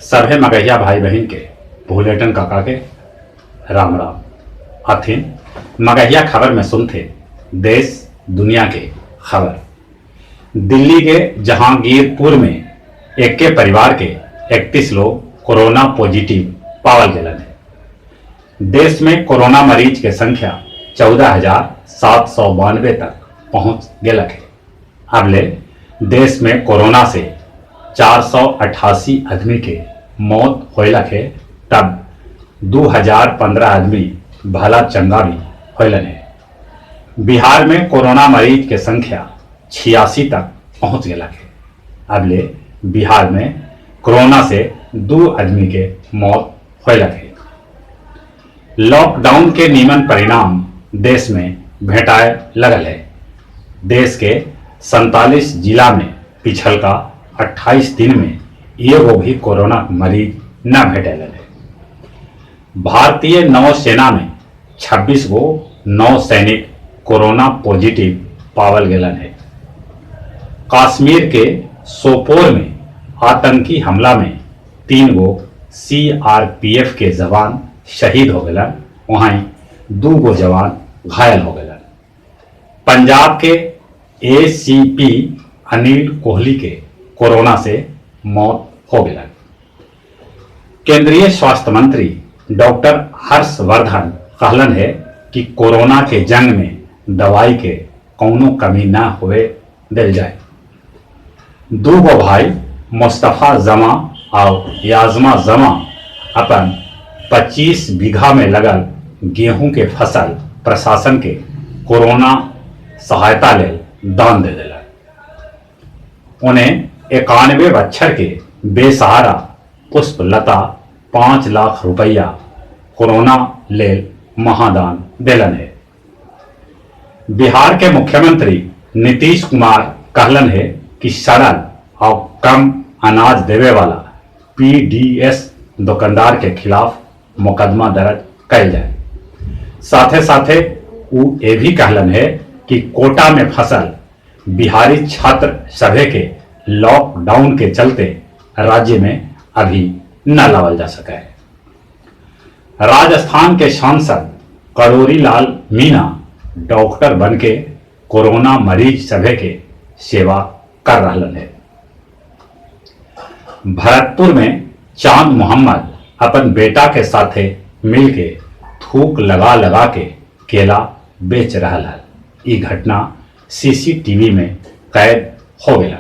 सभे मगहिया भाई बहन के भूलेटन काका के राम राम। अथिन मगहिया खबर में सुनते देश दुनिया के खबर। दिल्ली के जहांगीरपुर में एक के परिवार के 31 लोग कोरोना पॉजिटिव पावल गेलन है। देश में कोरोना मरीज के संख्या 14,792 तक पहुंच गेलक है। अबले देश में कोरोना से 488 आदमी के मौत होलक है, तब 2015 आदमी भला चंगा भी होलन है। बिहार में कोरोना मरीज के संख्या 86 तक पहुंच गेलक है। अबले बिहार में कोरोना से 2 आदमी के मौत होलक है। लॉकडाउन के नीमन परिणाम देश में भेटाए लगल है। देश के 47 जिला में पिछल का 28 दिन में एगो भी कोरोना मरीज न भेटल है। भारतीय नौसेना में 26 गो नौसैनिक कोरोना पॉजिटिव पावल गेलन है। कश्मीर के सोपोर में आतंकी हमला में 3 गो CRPF के जवान शहीद हो गए, वहीं 2 गो जवान घायल हो गए। पंजाब के ACP अनिल कोहली के कोरोना से मौत हो गई। केंद्रीय स्वास्थ्य मंत्री डॉक्टर हर्षवर्धन कहलन है कि कोरोना के जंग में दवाई के कौनो कमी ना होवे दिल जाए। 2 गो भाई मुस्तफा जमा और याजमा जमा अपन 25 बीघा में लगल गेहूं के फसल प्रशासन के कोरोना सहायता ले दान दे दिला। उन्हें 91 बच्चर के बेसहारा पुष्पलता 5 लाख रुपया कोरोना ले महादान दिलन है। बिहार के मुख्यमंत्री नीतीश कुमार कहलन है कि सरल और कम अनाज देवे वाला PDS दुकानदार के खिलाफ मुकदमा दर्ज कल जाए। साथे साथे वो ये भी कहलन है कि कोटा में फसल बिहारी छात्र सभे के लॉकडाउन के चलते राज्य में अभी न लावल जा सका है। राजस्थान के सांसद करोरी लाल मीणा डॉक्टर बन के कोरोना मरीज सभे के सेवा कर रहलन है। भरतपुर में चांद मोहम्मद अपन बेटा के साथे मिल के थूक लगा लगा के केला बेच रहा है। ये घटना CCTV में कैद हो गया।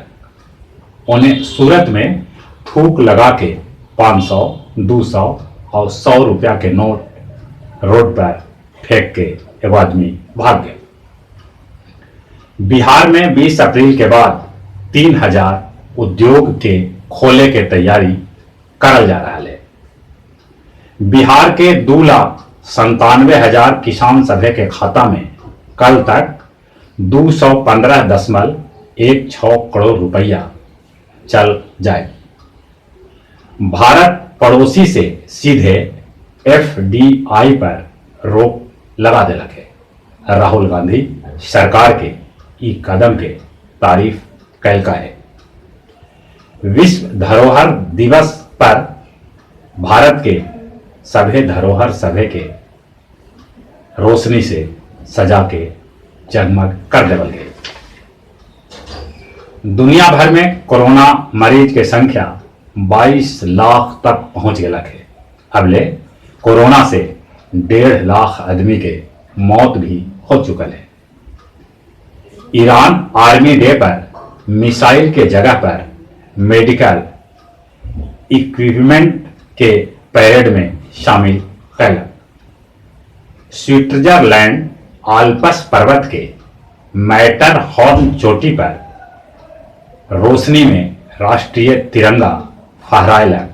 उन्हें सूरत में थूक लगा के 500, 200 और 100 रुपया के नोट रोड पर फेंक के एक आदमी भाग गया। बिहार में 20 अप्रैल के बाद 3000 उद्योग के खोले के तैयारी करल जा रहा है। बिहार के 2,97,000 किसान सभे के खाता में कल तक 215.16 करोड़ रुपया चल जाए। भारत पड़ोसी से सीधे FDI पर रोक लगा देलक है। राहुल गांधी सरकार के ई कदम के तारीफ कैलका है। विश्व धरोहर दिवस पर भारत के सभे धरोहर सभे के रोशनी से सजा के जगमग कर देवल गए। दुनिया भर में कोरोना मरीज के संख्या 22 लाख तक पहुंच गया है। अबले कोरोना से 1.5 लाख आदमी के मौत भी हो चुका है। ईरान आर्मी डे पर मिसाइल के जगह पर मेडिकल इक्विपमेंट के परेड में शामिल कैलक। स्विट्जरलैंड आल्प्स पर्वत के मैटर हॉर्न चोटी पर रोशनी में राष्ट्रीय तिरंगा फहरायलक।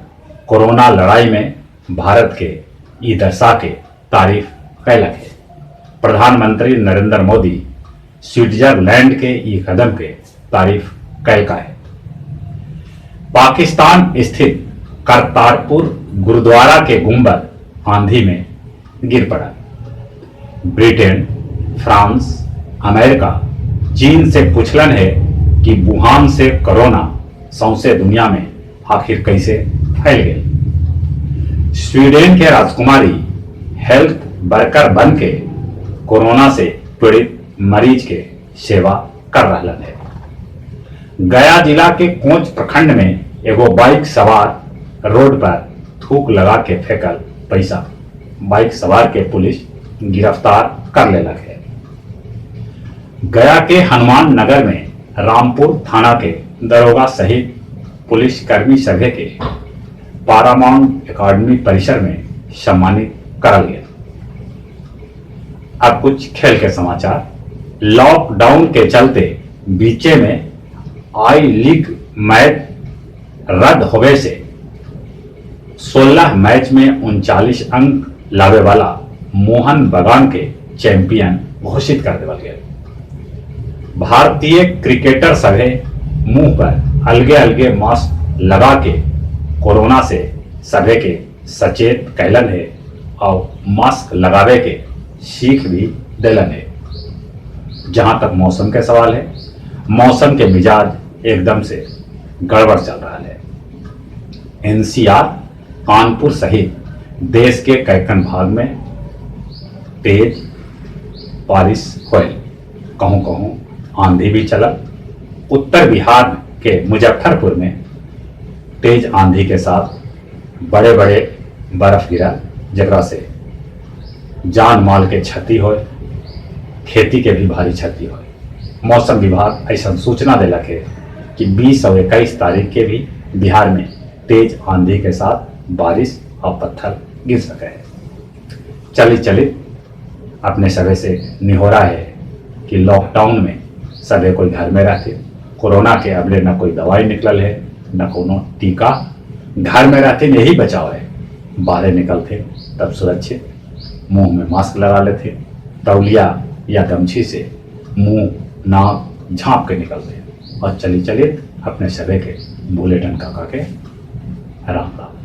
कोरोना लड़ाई में भारत के ई दशा के तारीफ कैलक है। प्रधानमंत्री नरेंद्र मोदी स्विट्जरलैंड के ई कदम के तारीफ कैलका है। पाकिस्तान स्थित करतारपुर गुरुद्वारा के गुंबद आंधी में गिर पड़ा। ब्रिटेन, फ्रांस, अमेरिका चीन से पूछलन है कि वुहान से कोरोना सौंसे दुनिया में आखिर कैसे फैल गई। स्वीडन के राजकुमारी हेल्थ वर्कर बन के कोरोना से पीड़ित मरीज के सेवा कर रहा है। गया जिला के कोंच प्रखंड में एगो बाइक सवार रोड पर थूक लगा के फेंकल पैसा बाइक सवार के पुलिस गिरफ्तार कर लेलक है। गया के हनुमान नगर में रामपुर थाना के दरोगा सहित पुलिस कर्मी सभे के पारामाउंट एकेडमी परिसर में सम्मानित करल गया। अब कुछ खेल के समाचार। लॉकडाउन के चलते बीचे में आई लीग मैच रद्द होने से 16 मैच में 39 अंक लावे वाला मोहन बगान के चैंपियन घोषित कर देवल गया। भारतीय क्रिकेटर सभे मुंह पर अलगे अलगे मास्क लगा के कोरोना से सभे के सचेत कैलन है और मास्क लगावे के सीख भी दिलन है। जहां तक मौसम के सवाल है, मौसम के मिजाज एकदम से गड़बड़ चल रहा है। एनसीआर, कानपुर सहित देश के कैकन भाग में तेज बारिश हुई, कहूं कहूं आंधी भी चला। उत्तर बिहार के मुजफ्फरपुर में तेज आंधी के साथ बड़े बड़े बर्फ गिरा, जगह से जान माल के क्षति हो, खेती के भी भारी क्षति हो। मौसम विभाग ऐसा सूचना दिलक है कि 20 और 21 तारीख के भी बिहार में तेज आंधी के साथ बारिश और पत्थर गिर सके हैं। चलित अपने सभी से निहोरा है कि लॉकडाउन में सभी कोई घर में रहते, कोरोना के अबले न कोई दवाई निकल है न कोनो टीका, घर में रहते यही बचाव है। बाहर निकलते तब सुरक्षित मुंह में मास्क लगा लेते, तौलिया या गमछी से मुंह नाक झांप के निकलते और चलिए अपने सभी के बुलेटिन काका के राम राम।